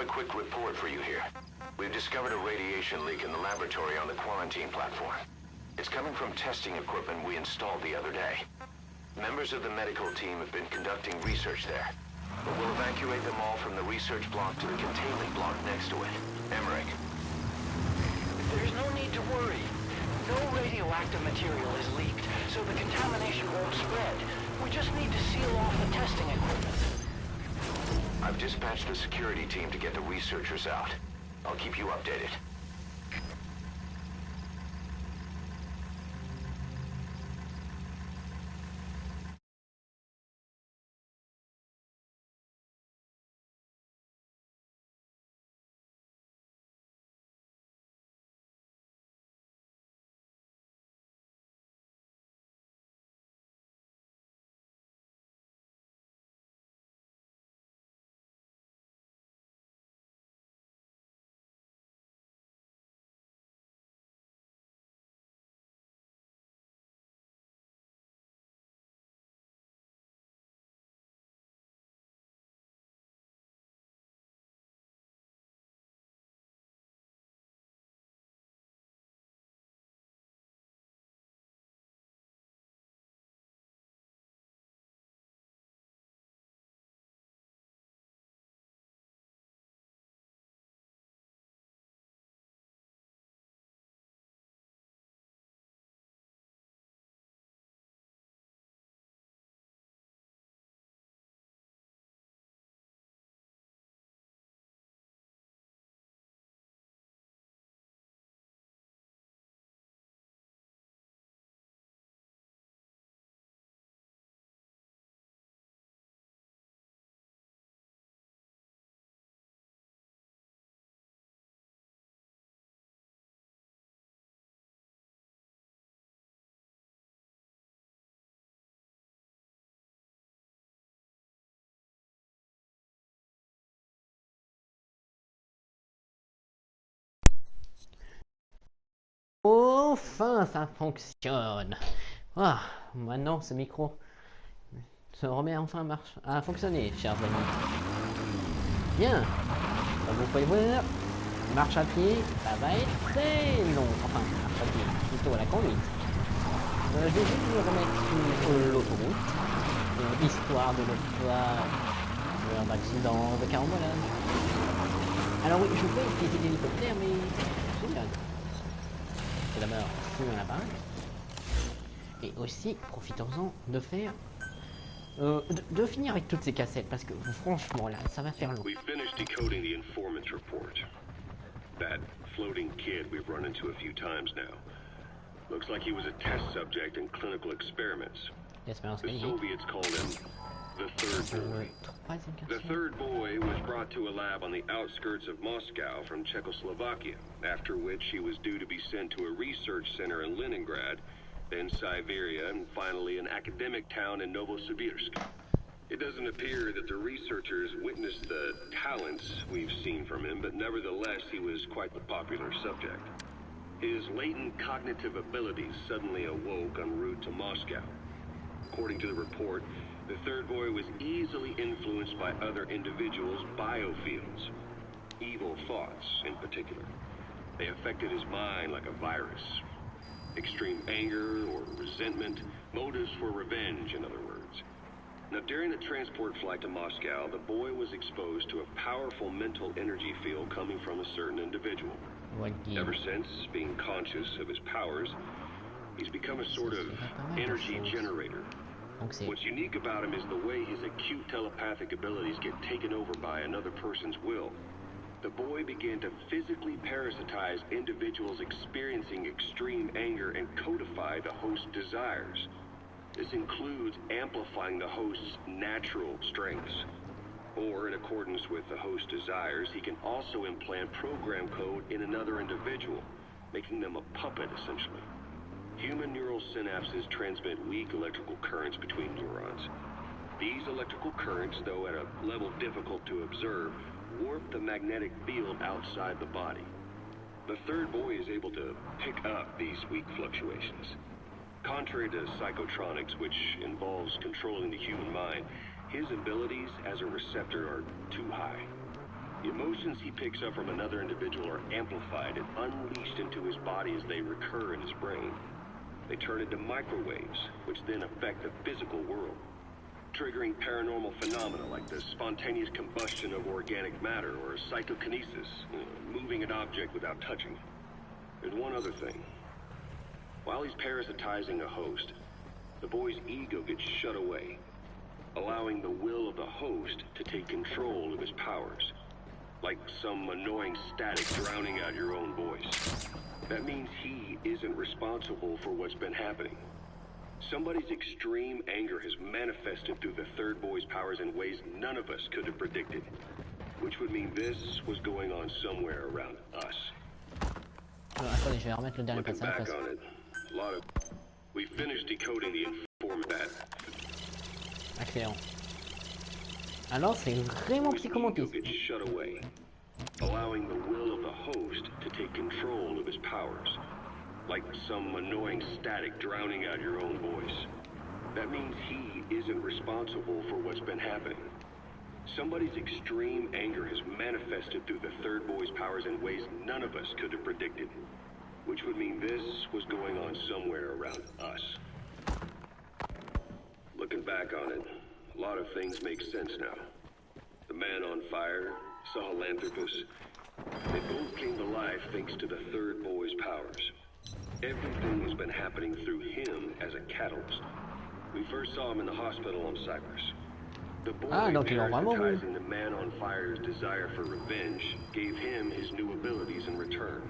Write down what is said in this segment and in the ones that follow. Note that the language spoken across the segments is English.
a quick report for you here. We've discovered a radiation leak in the laboratory on the quarantine platform. It's coming from testing equipment we installed the other day. Members of the medical team have been conducting research there, but we'll evacuate them all from the research block to the containment block next to it. Emmerich. There's no need to worry. No radioactive material is leaked, so the contamination won't spread. We just need to seal off the testing equipment. I've dispatched the security team to get the researchers out. I'll keep you updated. Enfin, ça fonctionne. Ah, maintenant ce micro se remet enfin à fonctionner, chers amis. Bien, comme vous pouvez voir, marche à pied, ça va être très long. Enfin, marche à pied, plutôt à la conduite. Je vais juste me remettre sur l'autoroute, histoire de ne pas avoir d'accident, de carambolage. Alors oui, je peux utiliser l'hélicoptère, mais c'est génial. C'est d'abord sur un appareil. Et aussi, profitons-en de faire... de finir avec toutes ces cassettes, parce que franchement là, ça va faire long. We finished decoding the informant's report. That floating kid we've run into a few times now. Looks like he was a test subject in clinical experiments. The Soviets called him the third boy. The third boy was brought to a lab on the outskirts of Moscow from Czechoslovakia, after which he was due to be sent to a research center in Leningrad, then Siberia, and finally an academic town in Novosibirsk. It doesn't appear that the researchers witnessed the talents we've seen from him, but nevertheless he was quite the popular subject. His latent cognitive abilities suddenly awoke en route to Moscow. According to the report, the third boy was easily influenced by other individuals' biofields. Evil thoughts, in particular. They affected his mind like a virus. Extreme anger or resentment, motives for revenge, in other words. Now, during the transport flight to Moscow, the boy was exposed to a powerful mental energy field coming from a certain individual. Ever since, being conscious of his powers, he's become a sort of energy generator. What's unique about him is the way his acute telepathic abilities get taken over by another person's will. The boy began to physically parasitize individuals experiencing extreme anger and codify the host's desires. This includes amplifying the host's natural strengths. Or, in accordance with the host's desires, he can also implant program code in another individual, making them a puppet, essentially. Human neural synapses transmit weak electrical currents between neurons. These electrical currents, though at a level difficult to observe, warp the magnetic field outside the body. The third boy is able to pick up these weak fluctuations. Contrary to psychotronics, which involves controlling the human mind, his abilities as a receptor are too high. The emotions he picks up from another individual are amplified and unleashed into his body as they recur in his brain. They turn into microwaves, which then affect the physical world, triggering paranormal phenomena like the spontaneous combustion of organic matter or psychokinesis, moving an object without touching it. There's one other thing. While he's parasitizing a host, the boy's ego gets shut away, allowing the will of the host to take control of his powers, like some annoying static drowning out your own voice. That means he isn't responsible for what's been happening. Somebody's extreme anger has manifested through the third boy's powers in ways none of us could have predicted, which would mean this was going on somewhere around us. Attendez, je vais remettre le dernier Looking back on it, we finished decoding the informant. Excellent. Alors c'est vraiment psychomantique. Shut away, allowing the will of the host to take control of his powers, like some annoying static drowning out your own voice. That means he isn't responsible for what's been happening. Somebody's extreme anger has manifested through the third boy's powers in ways none of us could have predicted, which would mean this was going on somewhere around us. Looking back on it, a lot of things make sense now. The man on fire, Sahelanthropus, they both came to life thanks to the third boy's powers. Everything has been happening through him as a catalyst. We first saw him in the hospital on Cyprus. The boy parasitizing the man on fire's desire for revenge gave him his new abilities in return.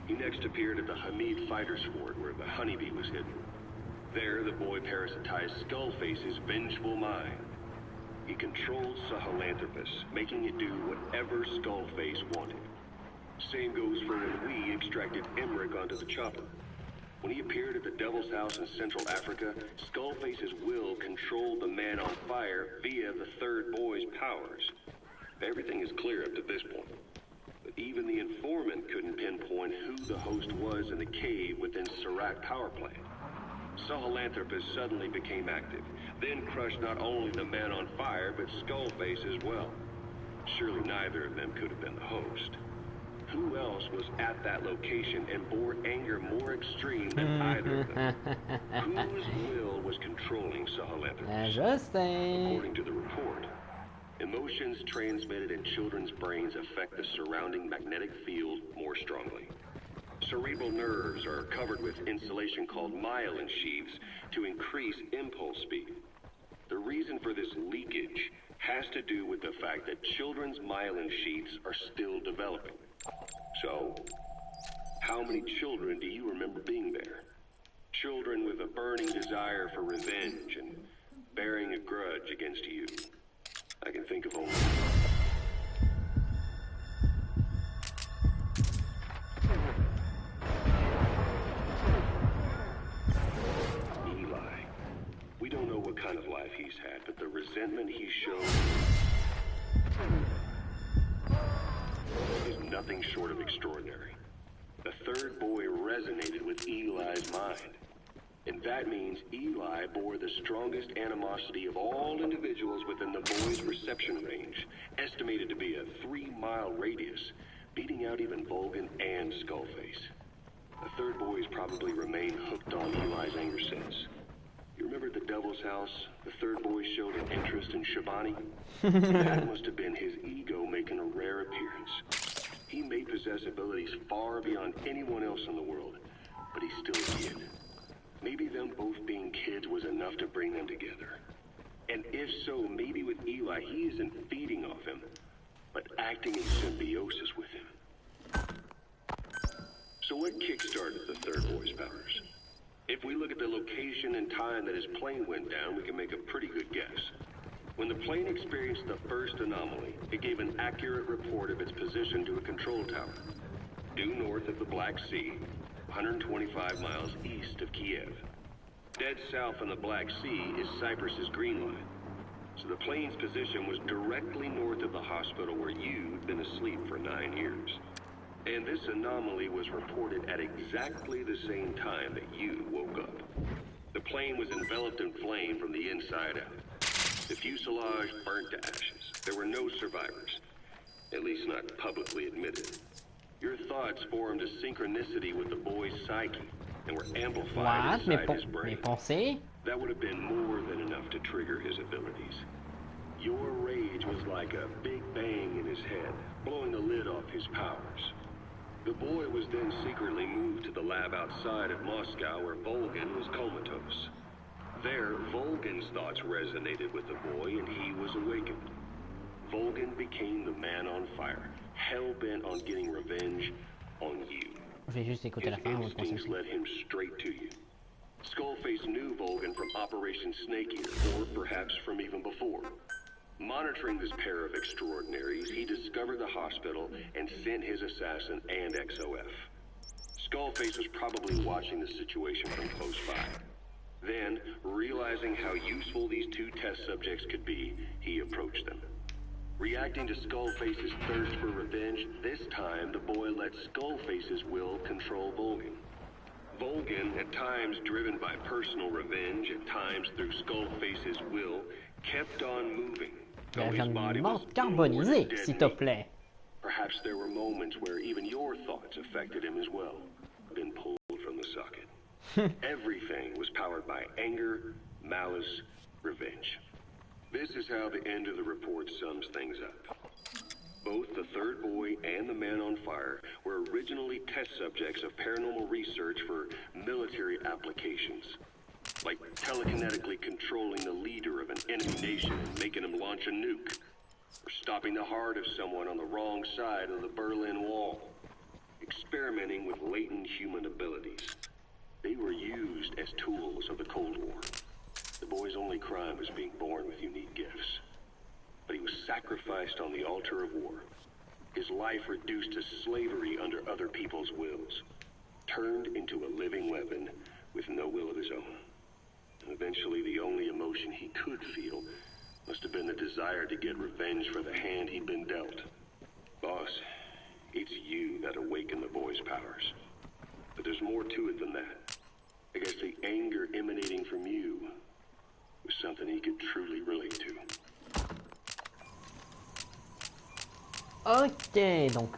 He next appeared at the Hamid Fighters Fort where the honeybee was hidden. There, the boy parasitized Skullface's vengeful mind. He controlled Sahelanthropus, making it do whatever Skullface wanted. Same goes for when we extracted Emmerich onto the chopper. When he appeared at the Devil's House in Central Africa, Skullface's will controlled the man on fire via the third boy's powers. Everything is clear up to this point. But even the informant couldn't pinpoint who the host was in the cave within Serac power plant. Sahelanthropus suddenly became active, then crushed not only the man on fire, but Skullface as well. Surely neither of them could have been the host. Who else was at that location and bore anger more extreme than either of them? Whose will was controlling Sahelanthropus? According to the report, emotions transmitted in children's brains affect the surrounding magnetic field more strongly. Cerebral nerves are covered with insulation called myelin sheaths to increase impulse speed. The reason for this leakage has to do with the fact that children's myelin sheaths are still developing. So, how many children do you remember being there? Children with a burning desire for revenge and bearing a grudge against you. I can think of only Eli. We don't know what kind of life he's had, but the resentment he showed is nothing short of extraordinary. The third boy resonated with Eli's mind. And that means Eli bore the strongest animosity of all individuals within the boy's perception range, estimated to be a 3-mile radius, beating out even Volgan and Skullface. The third boy's probably remained hooked on Eli's anger since. You remember at the Devil's House, the third boy showed an interest in Shabani? That must have been his ego making a rare appearance. He may possess abilities far beyond anyone else in the world, but he's still a kid. Maybe them both being kids was enough to bring them together. And if so, maybe with Eli, he isn't feeding off him, but acting in symbiosis with him. So what kickstarted the third boy's powers? If we look at the location and time that his plane went down, we can make a pretty good guess. When the plane experienced the first anomaly, it gave an accurate report of its position to a control tower, due north of the Black Sea, 125 miles east of Kiev. Dead south on the Black Sea is Cyprus's Green Line. So the plane's position was directly north of the hospital where you'd been asleep for 9 years. And this anomaly was reported at exactly the same time that you woke up. The plane was enveloped in flame from the inside out. The fuselage burnt to ashes. There were no survivors. At least not publicly admitted. Your thoughts formed a synchronicity with the boy's psyche and were amplified inside his brain. That would have been more than enough to trigger his abilities. Your rage was like a big bang in his head, blowing the lid off his powers. The boy was then secretly moved to the lab outside of Moscow where Volgin was comatose. There, Volgin's thoughts resonated with the boy and he was awakened. Volgin became the man on fire, hell-bent on getting revenge on you. His instincts led him straight to you. Skullface knew Volgin from Operation Snake Eater, or perhaps from even before. Monitoring this pair of extraordinaries, he discovered the hospital and sent his assassin and XOF. Skullface was probably watching the situation from close by. Then, realizing how useful these two test subjects could be, he approached them. Reacting to Skullface's thirst for revenge, this time the boy let Skullface's will control Volgin. Volgin, at times driven by personal revenge, at times through Skullface's will, kept on moving. Carbonisé, s'il te plaît. Perhaps there were moments where even your thoughts affected him as well, been pulled from the socket. Everything was powered by anger, malice, revenge. This is how the end of the report sums things up. Both the third boy and the man on fire were originally test subjects of paranormal research for military applications. Like telekinetically controlling the leader of an enemy nation and making him launch a nuke. Or stopping the heart of someone on the wrong side of the Berlin Wall. Experimenting with latent human abilities. They were used as tools of the Cold War. The boy's only crime was being born with unique gifts. But he was sacrificed on the altar of war. His life reduced to slavery under other people's wills. Turned into a living weapon with no will of his own. Eventually, the only emotion he could feel must have been the desire to get revenge for the hand he'd been dealt. Boss, it's you that awakened the boy's powers. But there's more to it than that. I guess the anger emanating from you was something he could truly relate to. Ok, donc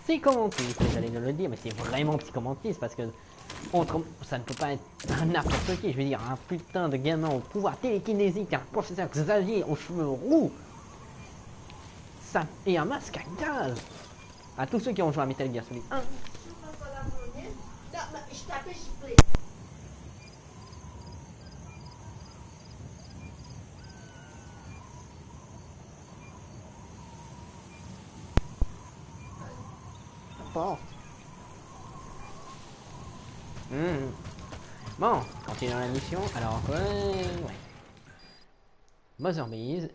psychomantiste, j'allais le dire, mais c'est vraiment psychomantiste parce que autrement, ça ne peut pas être un n'importe qui. Je veux dire, un putain de gamin au pouvoir télékinésique, un professeur Xavier aux cheveux roux, ça, et un masque à gaz. À tous ceux qui ont joué à Metal Gear Solid 1. Bon, continuons la mission. Alors, ouais. Mother Base.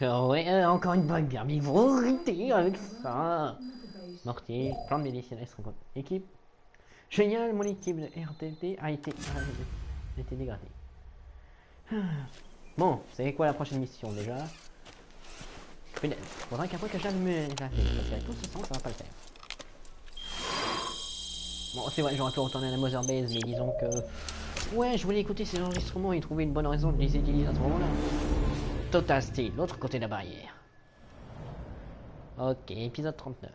Encore une bague bien vérité avec ça. Mortier, plan de médecine extra. Équipe. Génial, mon équipe de RTT a été dégradée. Bon, c'est quoi la prochaine mission déjà? Faudrait qu'après que j'allume la tête, parce qu'avec tout ce sens, ça va pas le faire. Bon, c'est vrai, j'aurais pu retourner à la Mother Base, mais disons que... Ouais, je voulais écouter ces enregistrements et trouver une bonne raison de les utiliser à ce moment-là. Total Steel, l'autre côté de la barrière. Ok, épisode 39.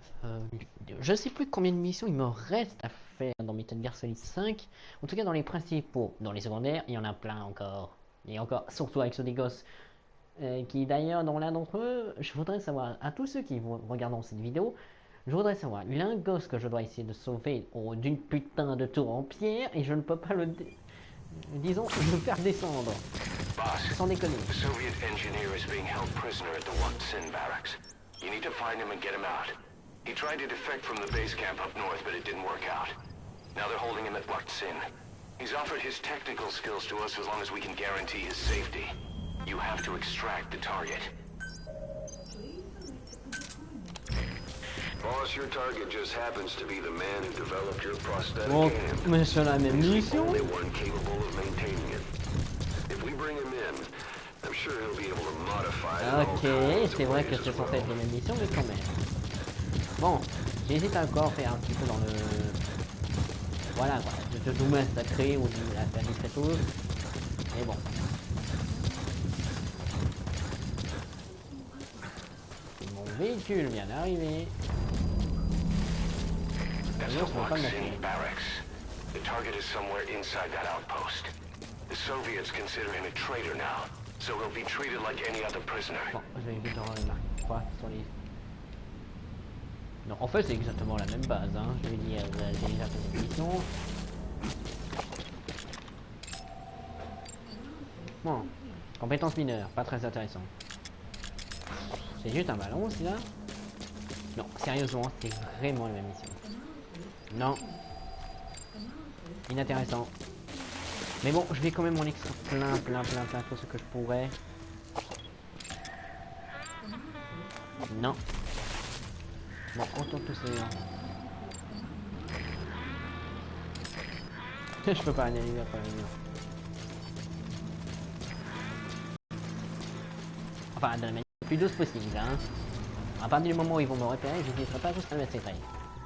Je sais plus combien de missions il me reste à faire dans Metal Gear Solid 5. En tout cas, dans les principaux. Dans les secondaires, il y en a plein encore. Et encore, surtout avec ceux des gosses. Qui d'ailleurs, dans l'un d'entre eux, je voudrais savoir, à tous ceux qui regardent cette vidéo, je voudrais savoir, l'un gosse que je dois essayer de sauver d'une putain de tour en pierre, et je ne peux pas le... disons, le faire descendre. Boss, sans déconner. The Soviet engineer is being held prisoner at the Watson barracks. You need to find him and get him out. He tried to defect from the base camp up north, but it didn't work out. Now they're holding him at Watson. He's offered his technical skills to us as long as we can guarantee his safety. You have to extract the target. Boss, your target just happens to be the man who developed your prosthetic Bon, hand. mais c'est la même mission. Only one capable of maintaining it. If we bring him in, I'm sure he'll be able to modify it. Ok, c'est vrai que c'est censé être les mêmes missions, mais quand même. Bon, j'hésite encore à faire un petit peu dans le... Voilà quoi, de tout massacrer ou de la faire discretos. Mais bon. véhicule vient d'arriver. That's the Waxin barracks. The target is somewhere inside that outpost. The Soviets consider him a traitor now, so he'll be treated like any other prisoner. Bon, je vais vite remarquer quoi sur les... Non, en fait c'est exactement la même base, hein. Je vais dire, j'ai déjà fait cette mission. Bon, compétences mineures, pas très intéressant. C'est juste un ballon, c'est là? Non, sérieusement, c'est vraiment la même mission. Non. Inintéressant. Mais bon, je vais quand même en extraire plein tout ce que je pourrais. Non. Bon, on tourne tous ces... Je peux pas analyser après les murs. Enfin, de la manière la plus douce possible, hein. À partir du moment où ils vont me repérer, je n'hésiterai pas juste à le mettre secret.